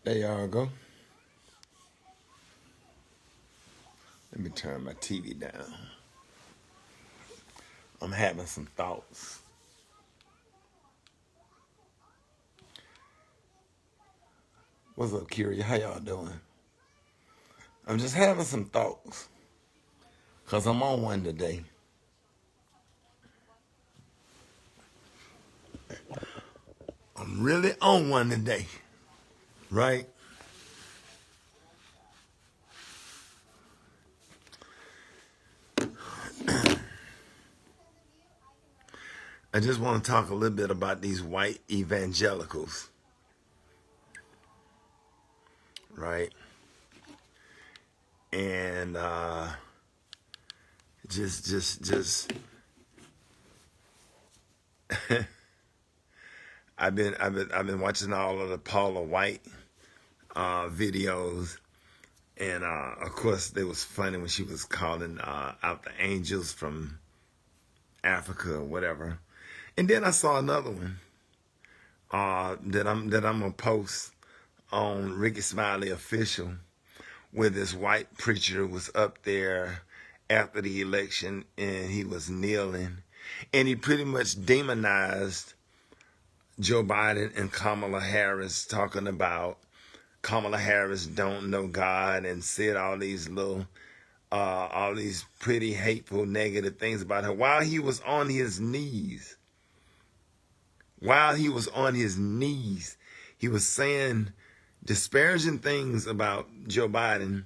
There y'all go. Let me turn my TV down. I'm having some thoughts. What's up, Kyria? How y'all doing? I'm just having some thoughts. Because I'm on one today. I'm really on one today. Right? I just want to talk a little bit about these white evangelicals. Right? And just I've been watching all of the Paula White videos, and of course it was funny when she was calling out the angels from Africa or whatever. And then I saw another one that I'm gonna post on Rickey Smiley official, where this white preacher was up there after the election and he was kneeling, and he pretty much demonized Joe Biden and Kamala Harris, talking about Kamala Harris don't know God, and said all these pretty hateful, negative things about her while he was on his knees. While he was on his knees, he was saying disparaging things about Joe Biden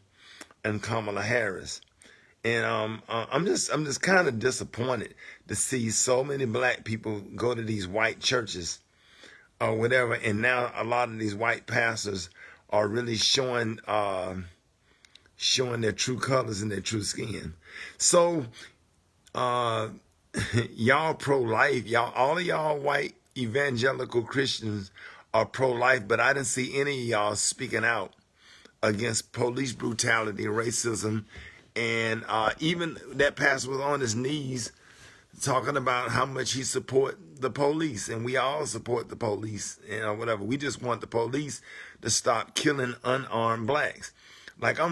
and Kamala Harris. And I'm just kind of disappointed to see so many black people go to these white churches or whatever, and now a lot of these white pastors are really showing their true colors and their true skin. So y'all pro-life, all of y'all white evangelical Christians are pro-life, but I didn't see any of y'all speaking out against police brutality, racism, and even that pastor was on his knees talking about how much he support the police, and we all support the police, whatever. We just want the police to stop killing unarmed blacks. Like I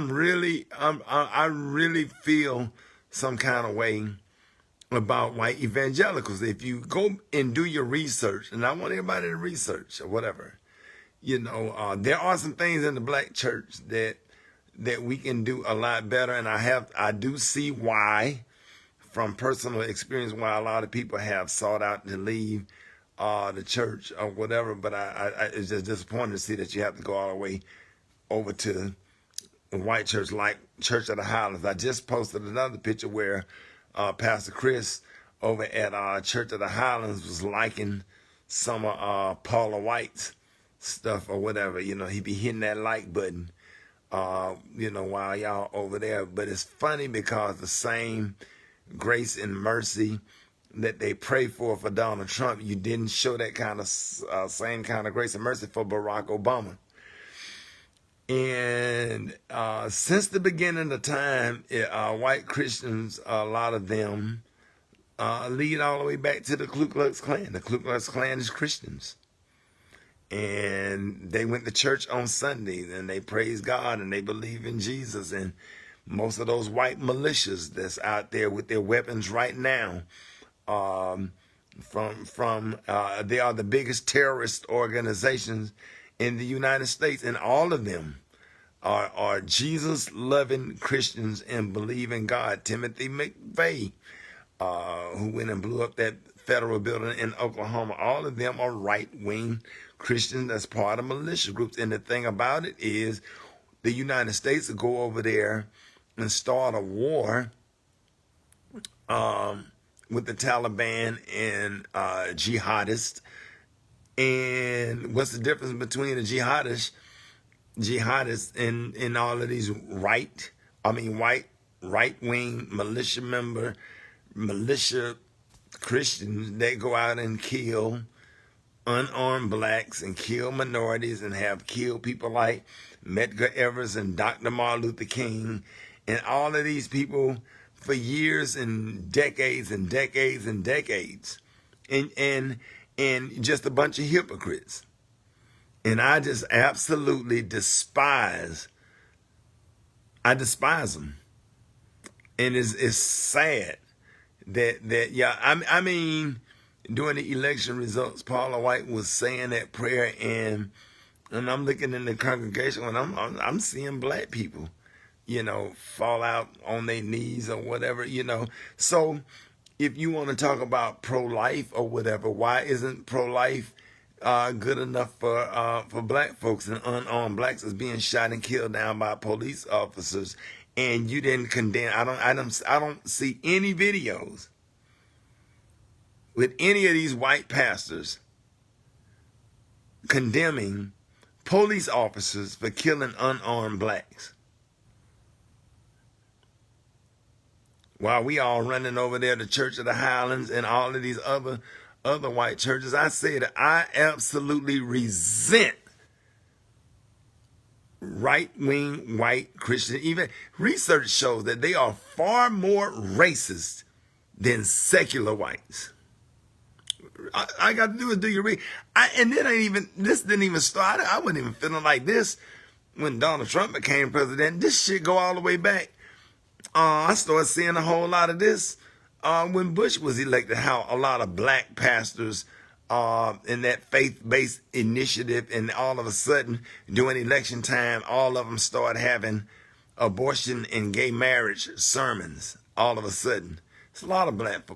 really feel some kind of way about white evangelicals. If you go and do your research, and I want everybody to research or whatever, there are some things in the black church that we can do a lot better, and I do see why, from personal experience, why a lot of people have sought out to leave the church or whatever. But it's just disappointing to see that you have to go all the way over to a white church like Church of the Highlands. I just posted another picture where Pastor Chris over at Church of the Highlands was liking some of Paula White's stuff or whatever. He be hitting that like button, while y'all over there. But it's funny because the same grace and mercy that they pray for Donald Trump, you didn't show that kind of same kind of grace and mercy for Barack Obama. And since the beginning of time, white Christians, a lot of them lead all the way back to the Ku Klux Klan. The Ku Klux Klan is Christians. And they went to church on Sundays, and they praise God, and they believe in Jesus. And most of those white militias that's out there with their weapons right now, they are the biggest terrorist organizations in the United States, and all of them are Jesus-loving Christians and believe in God. Timothy McVeigh, who went and blew up that federal building in Oklahoma, all of them are right-wing Christians that's part of militia groups. And the thing about it is, the United States will go over there and start a war with the Taliban and jihadists. And what's the difference between the jihadists and all of these right-wing militia Christians that go out and kill unarmed blacks and kill minorities and have killed people like Medgar Evers and Dr. Martin Luther King and all of these people for years and decades and decades and decades, and just a bunch of hypocrites. And I just absolutely despise. I despise them. And it's sad that yeah, I mean, during the election results, Paula White was saying that prayer, and I'm looking in the congregation, and I'm seeing black people, fall out on their knees or whatever, So if you want to talk about pro-life or whatever, why isn't pro-life good enough for black folks and unarmed blacks is being shot and killed down by police officers? And you didn't condemn. I don't see any videos with any of these white pastors condemning police officers for killing unarmed blacks. While we all running over there to Church of the Highlands and all of these other white churches, I say that I absolutely resent right-wing white Christian. Even research shows that they are far more racist than secular whites. I got to do is do your read. And this didn't even start. I wasn't even feeling like this when Donald Trump became president. This shit go all the way back. I started seeing a whole lot of this when Bush was elected, how a lot of black pastors in that faith-based initiative, and all of a sudden during election time, all of them started having abortion and gay marriage sermons all of a sudden. It's a lot of black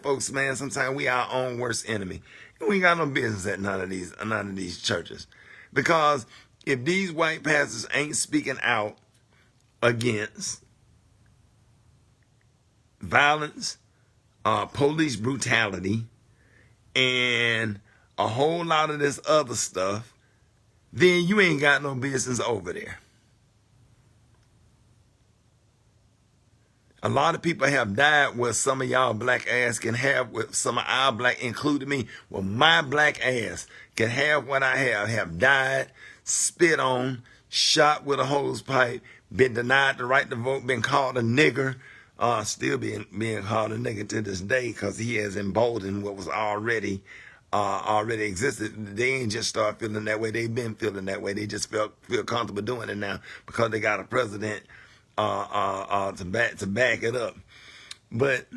folks, man. Sometimes we our own worst enemy. And we ain't got no business at none of these churches. Because if these white pastors ain't speaking out against violence, police brutality, and a whole lot of this other stuff, then you ain't got no business over there. A lot of people have died where some of y'all black ass can have, with some of our black, including me, well, my black ass can have what I have died, spit on, shot with a hose pipe, been denied the right to vote, been called a nigger, still being called a nigger to this day, because he has emboldened what was already existed. They ain't just start feeling that way. They've been feeling that way. They just feel comfortable doing it now because they got a president to back it up. But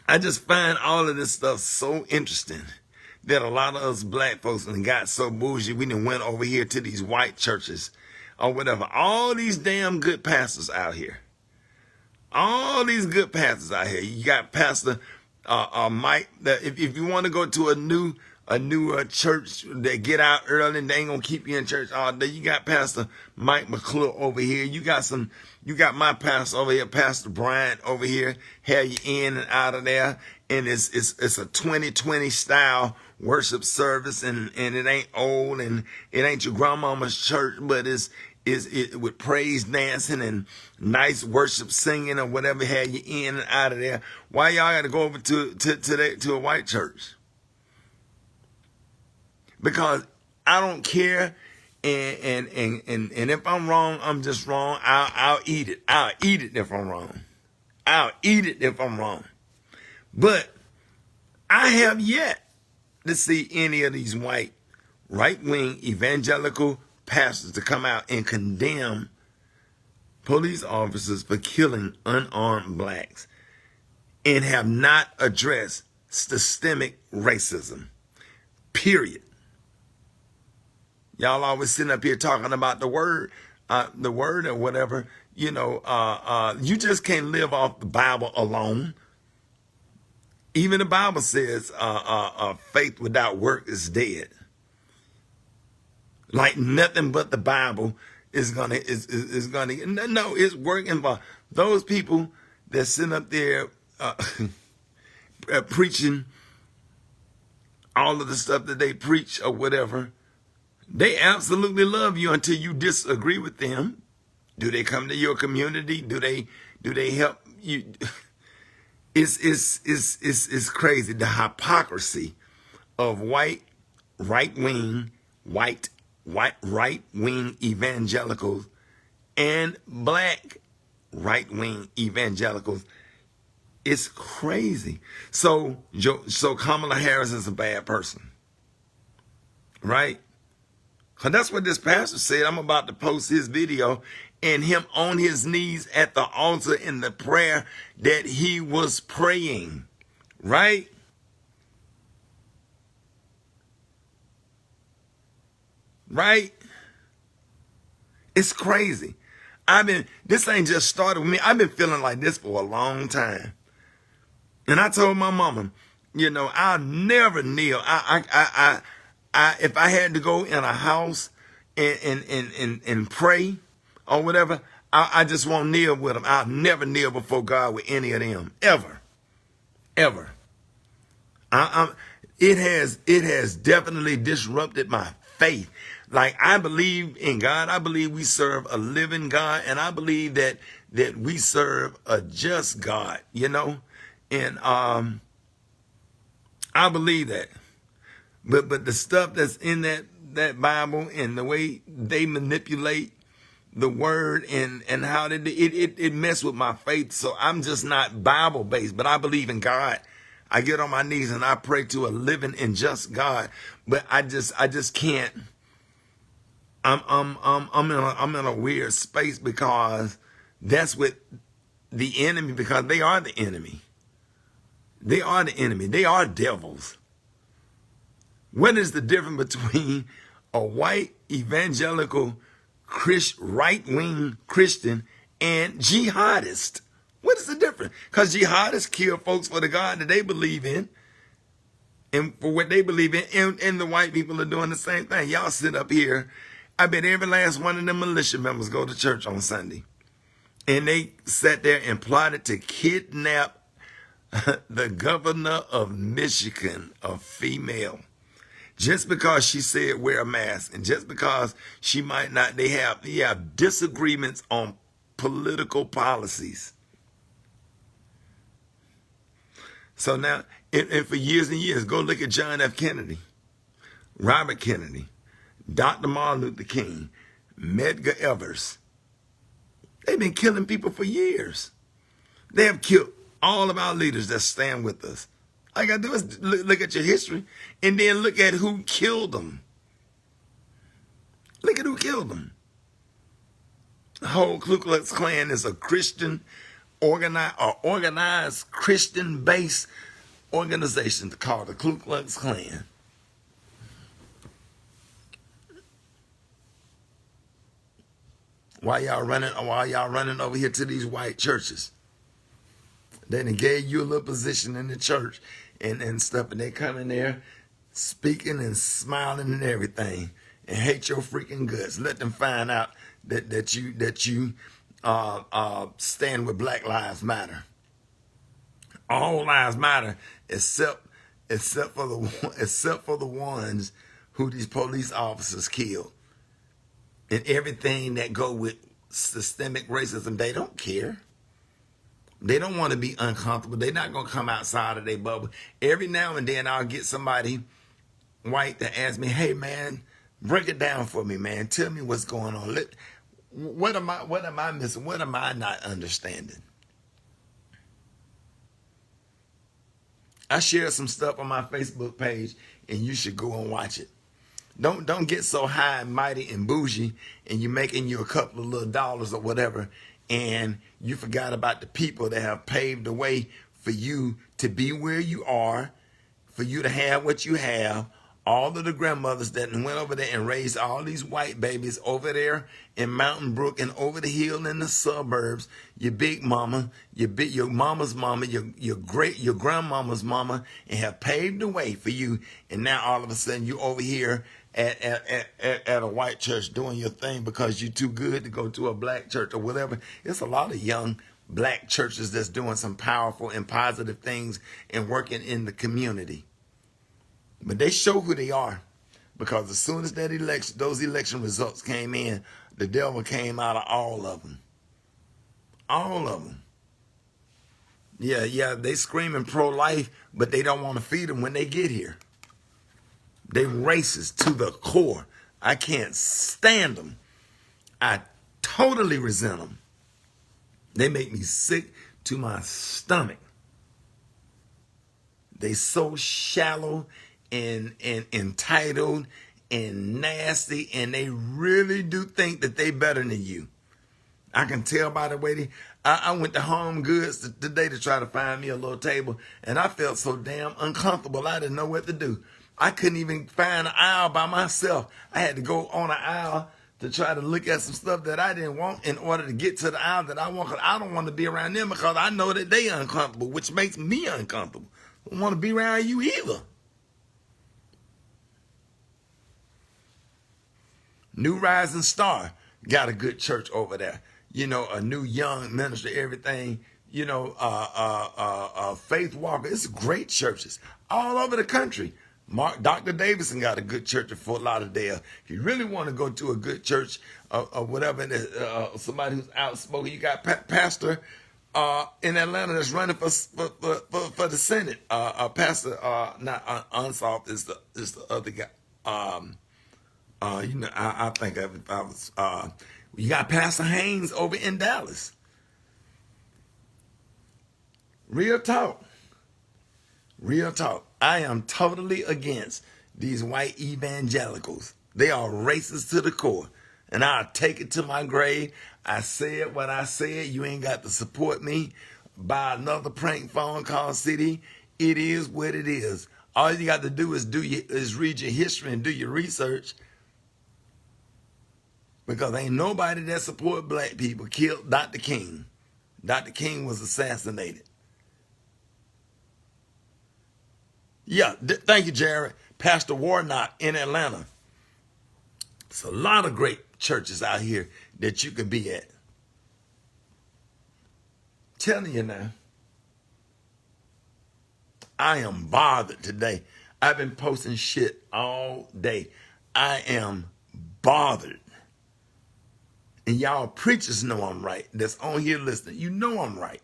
I just find all of this stuff so interesting that a lot of us black folks done got so bougie, we done went over here to these white churches or whatever. All these damn good pastors out here. All these good pastors out here. You got Pastor Mike. If you want to go to a new church that get out early and they ain't gonna keep you in church all day, you got Pastor Mike McClure over here. You got my pastor over here, Pastor Bryant over here. Have you in and out of there, and it's a 2020 style worship service, and it ain't old, and it ain't your grandmama's church, but it's with praise dancing and nice worship singing or whatever. Have you in and out of there. Why y'all got to go over to a white church? Because I don't care, and if I'm wrong, I'm just wrong. I'll eat it. I'll eat it if I'm wrong. I'll eat it if I'm wrong. But I have yet to see any of these white right-wing evangelical pastors to come out and condemn police officers for killing unarmed blacks and have not addressed systemic racism. Period. Y'all always sitting up here talking about the word or whatever. You just can't live off the Bible alone. Even the Bible says faith without work is dead. Like nothing but the Bible is gonna no, it's work involved. Those people that sit up there preaching all of the stuff that they preach or whatever, they absolutely love you until you disagree with them. Do they come to your community? Do they help you? It's crazy, the hypocrisy of right-wing evangelicals and black right-wing evangelicals. It's crazy. So Kamala Harris is a bad person, right? Because that's what this pastor said. I'm about to post his video and him on his knees at the altar in the prayer that he was praying. Right? Right? It's crazy. This ain't just started with me. I've been feeling like this for a long time. And I told my mama, I'll never kneel. If I had to go in a house and pray or whatever, I just won't kneel with them. I'll never kneel before God with any of them, ever, ever. It has definitely disrupted my faith. Like, I believe in God. I believe we serve a living God, and I believe that we serve a just God, and I believe that. But the stuff that's in that Bible and the way they manipulate the word and how it messed with my faith. So I'm just not Bible based, but I believe in God. I get on my knees and I pray to a living and just God. But I just can't. I'm in a weird space because that's what the enemy, because they are the enemy. They are the enemy. They are devils. What is the difference between a white evangelical right-wing Christian and jihadist? What is the difference? Because jihadists kill folks for the God that they believe in and for what they believe in, and the white people are doing the same thing. Y'all sit up here. I bet every last one of them militia members go to church on Sunday. And they sat there and plotted to kidnap the governor of Michigan, a female. Just because she said wear a mask, and just because she might not, they have disagreements on political policies. So now, and for years and years, go look at John F. Kennedy, Robert Kennedy, Dr. Martin Luther King, Medgar Evers. They've been killing people for years. They have killed all of our leaders that stand with us. All you got to do is look at your history and then look at who killed them. Look at who killed them. The whole Klux Klan is a Christian, organized Christian-based organization called the Ku Klux Klan. Why y'all running over here to these white churches? They done gave you a little position in the church and stuff, and they come in there speaking and smiling and everything and hate your freaking guts. Let them find out that you stand with Black Lives Matter. All lives matter except for the ones who these police officers killed. And everything that go with systemic racism, they don't care. They don't want to be uncomfortable. They're not going to come outside of their bubble. Every now and then I'll get somebody white to ask me, hey, man, break it down for me, man. Tell me what's going on. What am I missing? What am I not understanding? I share some stuff on my Facebook page, and you should go and watch it. Don't get so high and mighty and bougie, and you're making you a couple of little dollars or whatever, and you forgot about the people that have paved the way for you to be where you are, for you to have what you have. All of the grandmothers that went over there and raised all these white babies over there in Mountain Brook and over the hill in the suburbs. Your big mama, your mama's mama, your grandmama's mama, and have paved the way for you. And now all of a sudden you over here at a white church doing your thing because you're too good to go to a black church or whatever. It's a lot of young black churches that's doing some powerful and positive things and working in the community. But they show who they are, because as soon as those election results came in, the devil came out of all of them. All of them. Yeah, they screaming pro-life, but they don't want to feed them when they get here. They racist to the core. I can't stand them. I totally resent them. They make me sick to my stomach. They so shallow and entitled and nasty, and they really do think that they better than you. I can tell by the way I went to Home Goods today to try to find me a little table, and I felt so damn uncomfortable. I didn't know what to do. I couldn't even find an aisle by myself. I had to go on an aisle to try to look at some stuff that I didn't want in order to get to the aisle that I want. Cause I don't want to be around them because I know that they uncomfortable, which makes me uncomfortable. I don't want to be around you either. New Rising Star got a good church over there. You know, a new young minister, everything. You know, Faith Walker. It's great churches all over the country. Dr. Davison got a good church in Fort Lauderdale. If you really want to go to a good church or whatever, somebody who's outspoken, you got Pastor in Atlanta that's running for the Senate. Pastor, not Unsolved is the other guy. You know, I think if I was, you got Pastor Haynes over in Dallas. Real talk. Real talk. I am totally against these white evangelicals. They are racist to the core. And I'll take it to my grave. I said what I said. You ain't got to support me. Buy another prank phone call city. It is what it is. All you got to do is read your history and do your research. Because ain't nobody that support black people killed Dr. King. Dr. King was assassinated. Yeah, thank you, Jared. Pastor Warnock in Atlanta. There's a lot of great churches out here that you could be at. Telling you now. I am bothered today. I've been posting shit all day. I am bothered. And y'all preachers know I'm right. That's on here listening. You know I'm right.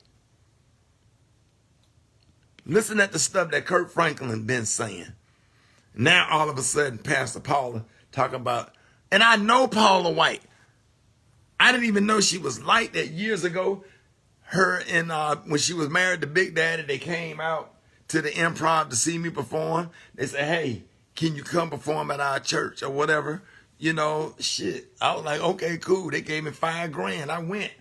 Listen at the stuff that Kurt Franklin been saying. Now all of a sudden, Pastor Paula talking about, and I know Paula White. I didn't even know she was like that years ago. Her and when she was married to Big Daddy, they came out to the Improv to see me perform. They said, hey, can you come perform at our church or whatever? You know, shit. I was like, okay, cool. They gave me $5,000. I went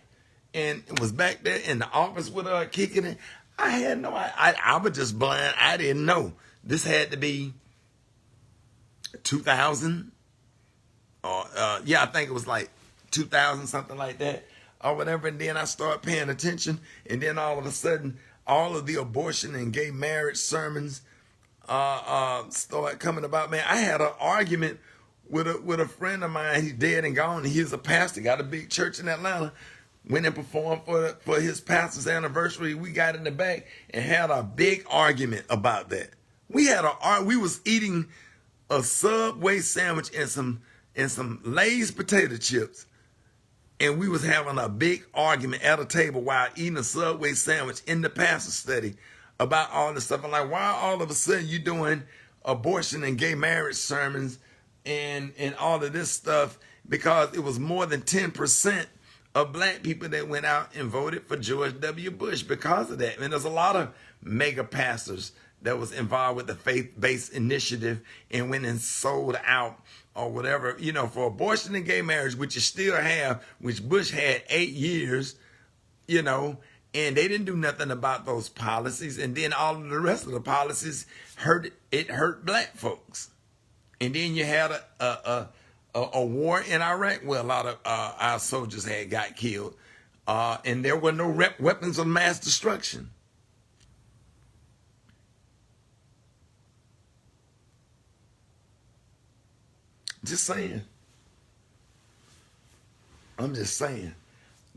and was back there in the office with her kicking it. I had no, I was just blind. I didn't know. This had to be 2000 or, yeah, I think it was like 2000, something like that or whatever. And then I started paying attention. And then all of a sudden, all of the abortion and gay marriage sermons started coming about. Man, I had an argument with a friend of mine. He's dead and gone. He's a pastor, got a big church in Atlanta. Went and performed for his pastor's anniversary. We got in the back and had a big argument about that. We was eating a Subway sandwich and some Lay's potato chips, and we was having a big argument at a table while eating a Subway sandwich in the pastor's study about all this stuff. I'm like, why all of a sudden you doing abortion and gay marriage sermons and all of this stuff? Because it was more than 10% of black people that went out and voted for George W. Bush because of that. And there's a lot of mega pastors that was involved with the faith-based initiative and went and sold out or whatever, you know, for abortion and gay marriage, which you still have, which Bush had 8 years, you know, and they didn't do nothing about those policies. And then all of the rest of the policies hurt black folks. And then you had a war in Iraq where a lot of our soldiers had got killed, and there were no weapons of mass destruction. Just saying. I'm just saying.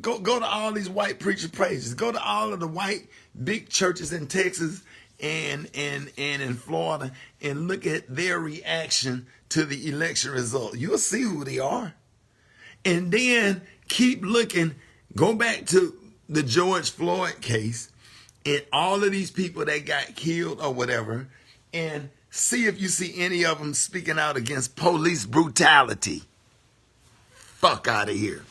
Go to all these white preacher pages. Go to all of the white big churches in Texas and in Florida and look at their reaction to the election result. You'll see who they are. And then keep looking. Go back to the George Floyd case and all of these people that got killed or whatever, and see if you see any of them speaking out against police brutality. Fuck out of here.